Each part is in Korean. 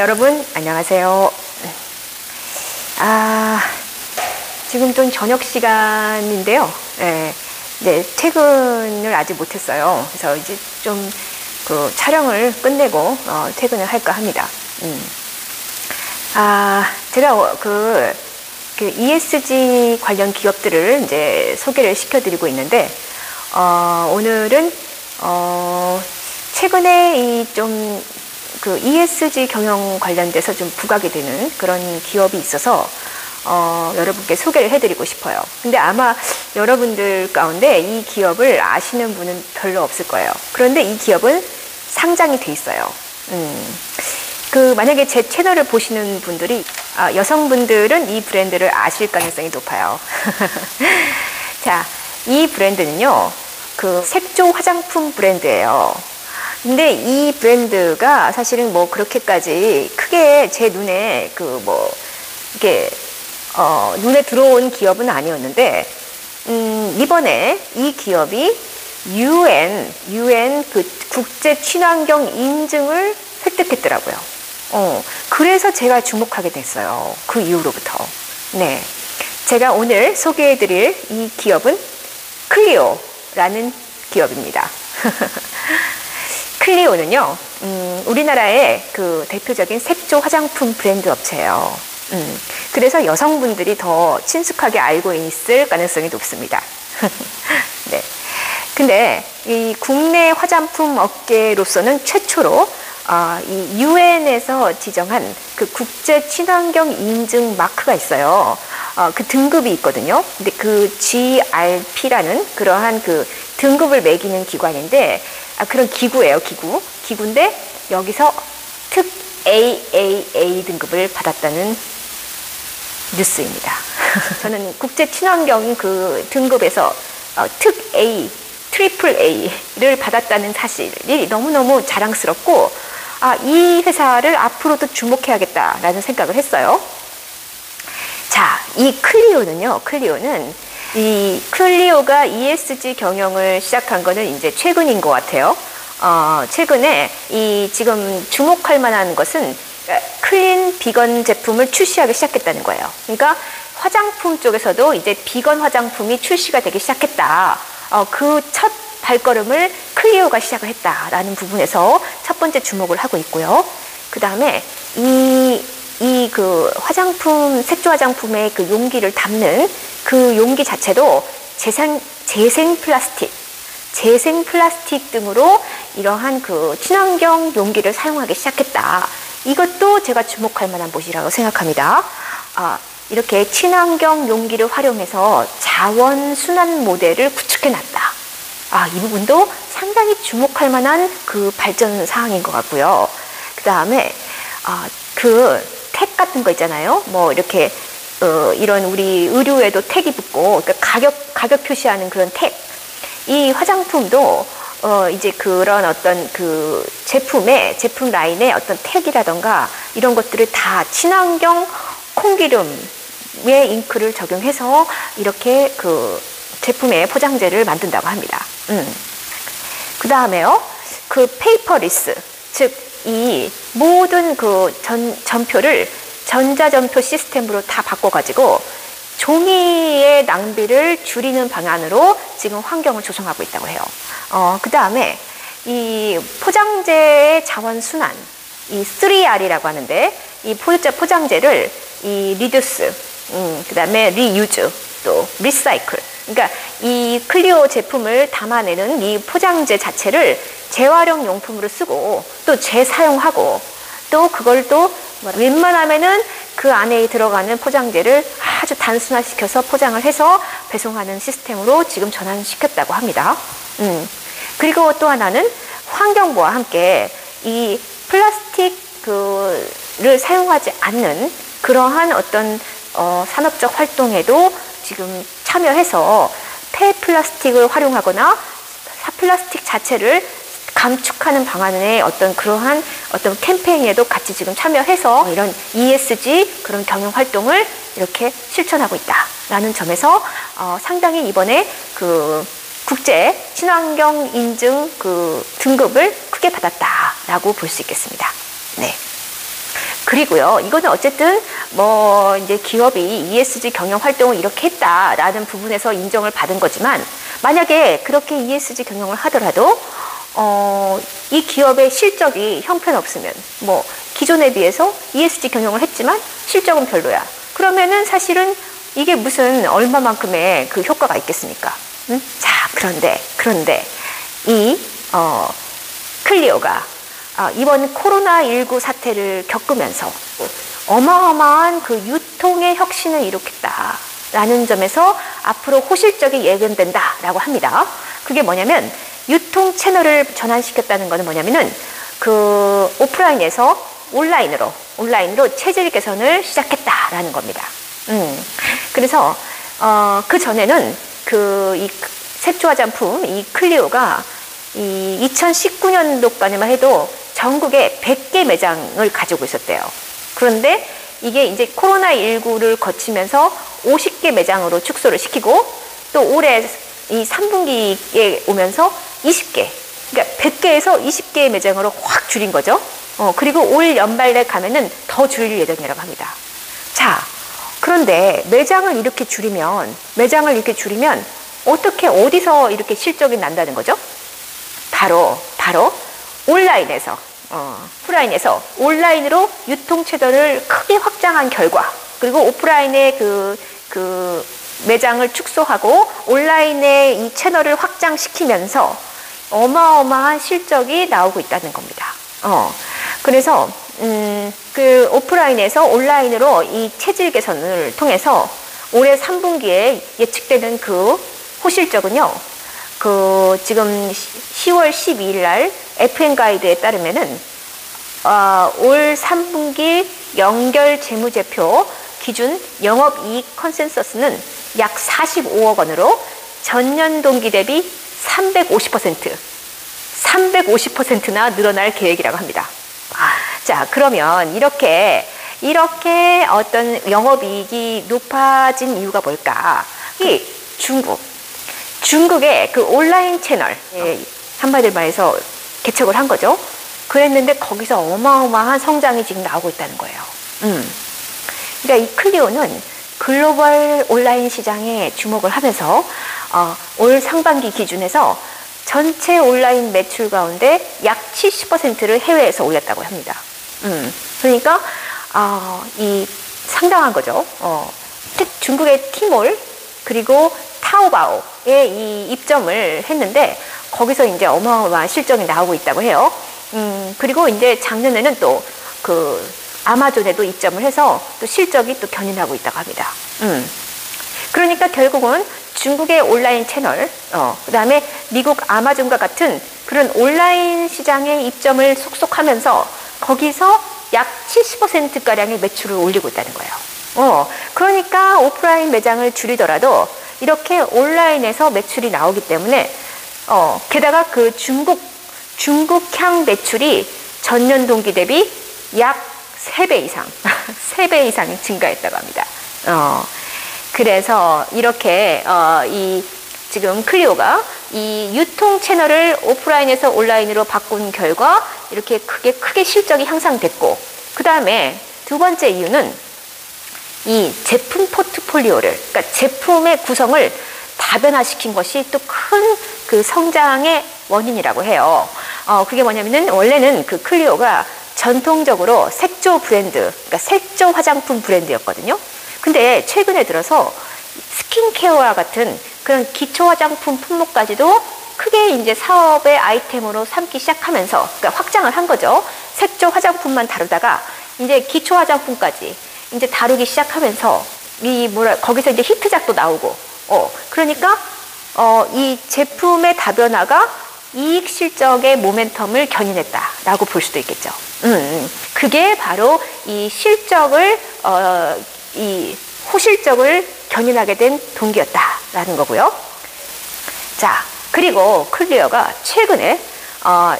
여러분 안녕하세요. 지금 좀 저녁 시간인데요. 네, 퇴근을 아직 못했어요. 그래서 이제 좀 그 촬영을 끝내고 퇴근을 할까 합니다. 제가 그 ESG 관련 기업들을 이제 소개를 시켜드리고 있는데 오늘은 최근에 이 좀 그 ESG 경영 관련돼서 좀 부각이 되는 그런 기업이 있어서 여러분께 소개를 해드리고 싶어요. 근데 아마 여러분들 가운데 이 기업을 아시는 분은 별로 없을 거예요. 그런데 이 기업은 상장이 돼 있어요. 만약에 제 채널을 보시는 분들이 여성분들은 이 브랜드를 아실 가능성이 높아요. 자, 이 브랜드는요, 그 색조 화장품 브랜드예요. 근데 이 브랜드가 사실은 뭐 그렇게까지 크게 제 눈에 이게 눈에 들어온 기업은 아니었는데 이번에 이 기업이 UN 그 국제 친환경 인증을 획득했더라고요. 그래서 제가 주목하게 됐어요. 그 이후로부터. 네, 제가 오늘 소개해드릴 이 기업은 클리오라는 기업입니다. 클리오는요, 우리나라의 그 대표적인 색조 화장품 브랜드 업체예요. 그래서 여성분들이 더 친숙하게 알고 있을 가능성이 높습니다. 네. 근데 이 국내 화장품 업계로서는 최초로 이 UN에서 지정한 그 국제 친환경 인증 마크가 있어요. 그 등급이 있거든요. 근데 그 GRP라는 그러한 그 등급을 매기는 기관인데 그런 기구예요, 기구인데 여기서 특 AAA 등급을 받았다는 뉴스입니다. 저는 국제 친환경 그 등급에서 특 A, 트리플 A를 받았다는 사실이 너무너무 자랑스럽고 이 회사를 앞으로도 주목해야겠다라는 생각을 했어요. 자, 이 클리오가 ESG 경영을 시작한 거는 이제 최근인 것 같아요. 최근에 지금 주목할 만한 것은 클린 비건 제품을 출시하기 시작했다는 거예요. 그러니까 화장품 쪽에서도 이제 비건 화장품이 출시가 되기 시작했다. 그 첫 발걸음을 클리오가 시작을 했다라는 부분에서 첫 번째 주목을 하고 있고요. 그 다음에 그 색조 화장품의 그 용기를 담는 그 용기 자체도 재생 플라스틱 등으로 이러한 그 친환경 용기를 사용하기 시작했다. 이것도 제가 주목할 만한 곳이라고 생각합니다. 이렇게 친환경 용기를 활용해서 자원 순환 모델을 구축해놨다. 이 부분도 상당히 주목할 만한 그 발전 사항인 것 같고요. 그 다음에 그 택 같은 거 있잖아요. 뭐 이렇게 이런 우리 의류에도 택이 붙고 그러니까 가격 표시하는 그런 택. 이 화장품도 이제 그런 어떤 그 제품 라인의 어떤 택이라던가 이런 것들을 다 친환경 콩기름의 잉크를 적용해서 이렇게 그 제품의 포장재를 만든다고 합니다. 그 다음에요, 그 페이퍼리스, 즉 이 모든 그 전표를 전자전표 시스템으로 다 바꿔가지고 종이의 낭비를 줄이는 방안으로 지금 환경을 조성하고 있다고 해요. 그 다음에 이 포장재의 자원 순환, 이 3R이라고 하는데 이 포장재를 이 리듀스, 그 다음에 리유즈, 또 리사이클. 그러니까 이 클리오 제품을 담아내는 이 포장재 자체를 재활용 용품으로 쓰고 또 재사용하고 또 그걸 또 웬만하면은 그 안에 들어가는 포장재를 아주 단순화시켜서 포장을 해서 배송하는 시스템으로 지금 전환시켰다고 합니다. 그리고 또 하나는 환경부와 함께 이 플라스틱을 사용하지 않는 그러한 어떤 산업적 활동에도 지금 참여해서 폐플라스틱을 활용하거나 플라스틱 자체를 감축하는 방안의 어떤 그러한 어떤 캠페인에도 같이 지금 참여해서 이런 ESG 그런 경영 활동을 이렇게 실천하고 있다라는 점에서 상당히 이번에 그 국제 친환경 인증 그 등급을 크게 받았다라고 볼 수 있겠습니다. 네. 그리고요, 이거는 어쨌든 뭐 이제 기업이 ESG 경영 활동을 이렇게 했다라는 부분에서 인정을 받은 거지만, 만약에 그렇게 ESG 경영을 하더라도 이 기업의 실적이 형편없으면, 뭐 기존에 비해서 ESG 경영을 했지만 실적은 별로야. 그러면은 사실은 이게 무슨 얼마만큼의 그 효과가 있겠습니까? 응? 자, 그런데 이 클리오가 이번 코로나19 사태를 겪으면서 어마어마한 그 유통의 혁신을 일으켰다라는 점에서 앞으로 호실적이 예견된다라고 합니다. 그게 뭐냐면, 유통 채널을 전환시켰다는 것은 뭐냐면은 그 오프라인에서 온라인으로 체질 개선을 시작했다라는 겁니다. 그래서 그 전에는 이 색조 화장품 이 클리오가 이 2019년도까지만 해도 전국에 100개 매장을 가지고 있었대요. 그런데 이게 이제 코로나19를 거치면서 50개 매장으로 축소를 시키고, 또 올해 이 3분기에 오면서 20개, 그러니까 100개에서 20개의 매장으로 확 줄인 거죠. 그리고 올 연말에 가면은 더 줄일 예정이라고 합니다. 자, 그런데 매장을 이렇게 줄이면 어디서 이렇게 실적이 난다는 거죠? 바로 온라인에서 온라인으로 유통 채널을 크게 확장한 결과, 그리고 오프라인의 그 매장을 축소하고 온라인의 이 채널을 확장시키면서 어마어마한 실적이 나오고 있다는 겁니다. 그래서 그 오프라인에서 온라인으로 이 체질 개선을 통해서 올해 3분기에 예측되는 그 호실적은요, 지금 10월 12일 날 FM 가이드에 따르면은 올 3분기 연결 재무제표 기준 영업이익 컨센서스는 약 45억 원으로 전년 동기 대비 350%나 늘어날 계획이라고 합니다. 자, 그러면 이렇게 어떤 영업이익이 높아진 이유가 뭘까? 이 중국의 그 온라인 채널, 한마디로 말해서 개척을 한 거죠. 그랬는데 거기서 어마어마한 성장이 지금 나오고 있다는 거예요. 그러니까 이 클리오는 글로벌 온라인 시장에 주목을 하면서 올 상반기 기준에서 전체 온라인 매출 가운데 약 70%를 해외에서 올렸다고 합니다. 그러니까 이 상당한 거죠. 중국의 티몰 그리고 타오바오에 이 입점을 했는데 거기서 이제 어마어마한 실적이 나오고 있다고 해요. 그리고 이제 작년에는 또 그 아마존에도 입점을 해서 또 실적이 또 견인하고 있다고 합니다. 그러니까 결국은 중국의 온라인 채널, 그 다음에 미국 아마존과 같은 그런 온라인 시장에 입점을 속속하면서 거기서 약 70%가량의 매출을 올리고 있다는 거예요. 그러니까 오프라인 매장을 줄이더라도 이렇게 온라인에서 매출이 나오기 때문에, 게다가 그 중국향 매출이 전년 동기 대비 약 3배 이상, 3배 이상 증가했다고 합니다. 그래서 이렇게 지금 클리오가 이 유통 채널을 오프라인에서 온라인으로 바꾼 결과 이렇게 크게 실적이 향상됐고, 그 다음에 두 번째 이유는 이 제품 포트폴리오를, 그러니까 제품의 구성을 다변화시킨 것이 또 큰 그 성장의 원인이라고 해요. 그게 뭐냐면은 원래는 그 클리오가 전통적으로 색조 브랜드, 그러니까 색조 화장품 브랜드였거든요. 근데 최근에 들어서 스킨케어와 같은 그런 기초 화장품 품목까지도 크게 이제 사업의 아이템으로 삼기 시작하면서, 그러니까 확장을 한 거죠. 색조 화장품만 다루다가 이제 기초 화장품까지 이제 다루기 시작하면서 거기서 이제 히트작도 나오고, 그러니까 이 제품의 다변화가 이익 실적의 모멘텀을 견인했다라고 볼 수도 있겠죠. 그게 바로 이 실적을 이 호실적을 견인하게 된 동기였다라는 거고요. 자, 그리고 클리어가 최근에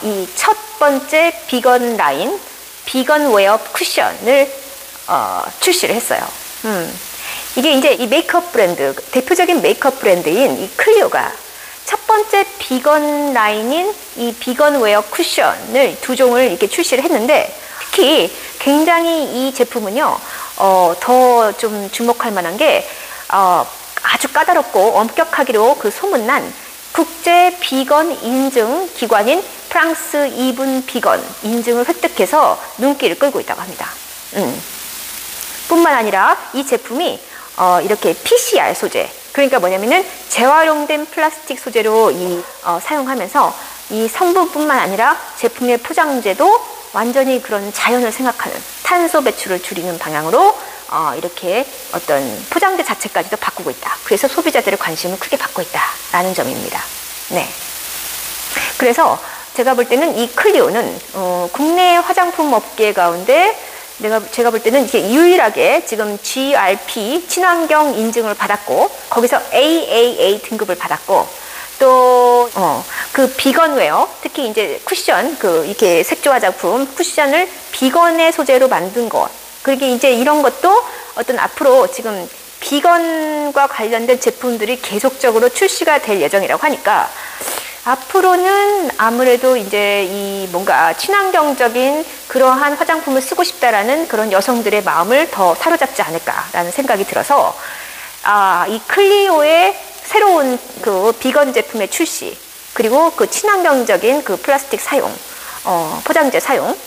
이 첫 번째 비건 라인, 비건 웨어 쿠션을 출시를 했어요. 이게 이제 이 메이크업 브랜드, 대표적인 메이크업 브랜드인 이 클리오가 첫 번째 비건 라인인 이 비건 웨어 쿠션을 두 종을 이렇게 출시를 했는데, 특히 굉장히 이 제품은요, 더 좀 주목할 만한 게, 아주 까다롭고 엄격하기로 그 소문난 국제 비건 인증 기관인 프랑스 이분 비건 인증을 획득해서 눈길을 끌고 있다고 합니다. 뿐만 아니라 이 제품이 이렇게 PCR 소재, 그러니까 뭐냐면은 재활용된 플라스틱 소재로 사용하면서 이 성분뿐만 아니라 제품의 포장재도 완전히 그런 자연을 생각하는 탄소 배출을 줄이는 방향으로 이렇게 어떤 포장재 자체까지도 바꾸고 있다. 그래서 소비자들의 관심을 크게 받고 있다라는 점입니다. 네. 그래서 제가 볼 때는 이 클리오는 국내 화장품 업계 가운데 제가 볼 때는 이게 유일하게 지금 GRP 친환경 인증을 받았고, 거기서 AAA 등급을 받았고, 또 그 비건웨어, 특히 이제 쿠션, 이렇게 색조 화장품 쿠션을 비건의 소재로 만든 것, 그게 이제 이런 것도 어떤 앞으로 지금 비건과 관련된 제품들이 계속적으로 출시가 될 예정이라고 하니까, 앞으로는 아무래도 이제 이 뭔가 친환경적인 그러한 화장품을 쓰고 싶다라는 그런 여성들의 마음을 더 사로잡지 않을까라는 생각이 들어서, 이 클리오의 새로운 그 비건 제품의 출시, 그리고 그 친환경적인 그 플라스틱 사용, 포장재 사용,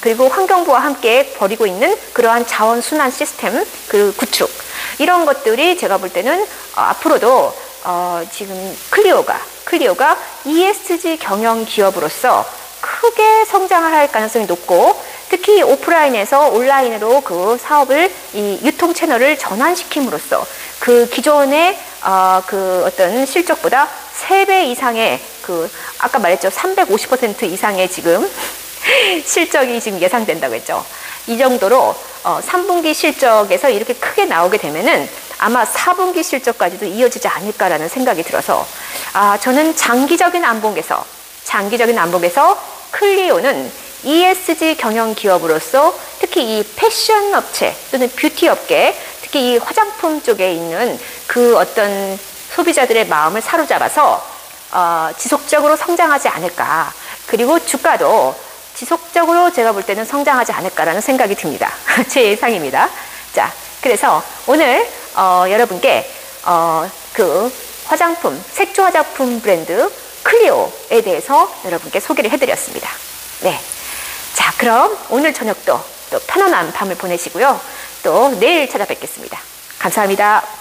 그리고 환경부와 함께 벌이고 있는 그러한 자원 순환 시스템 그 구축, 이런 것들이 제가 볼 때는 앞으로도 지금 클리오가 ESG 경영 기업으로서 크게 성장을 할 가능성이 높고, 특히 오프라인에서 온라인으로 그 사업을, 이 유통 채널을 전환시킴으로써 그 기존의 그 어떤 실적보다 3배 이상의 아까 말했죠, 350% 이상의 지금 실적이 지금 예상된다고 했죠. 이 정도로 3분기 실적에서 이렇게 크게 나오게 되면은 아마 4분기 실적까지도 이어지지 않을까라는 생각이 들어서, 저는 장기적인 안목에서 클리오는 ESG 경영 기업으로서 특히 이 패션 업체 또는 뷰티 업계, 특히 이 화장품 쪽에 있는 그 어떤 소비자들의 마음을 사로잡아서 지속적으로 성장하지 않을까, 그리고 주가도 지속적으로 제가 볼 때는 성장하지 않을까라는 생각이 듭니다. 제 예상입니다. 자, 그래서 오늘 여러분께 그 색조 화장품 브랜드 클리오에 대해서 여러분께 소개를 해드렸습니다. 네. 자, 그럼 오늘 저녁도 또 편안한 밤을 보내시고요. 또 내일 찾아뵙겠습니다. 감사합니다.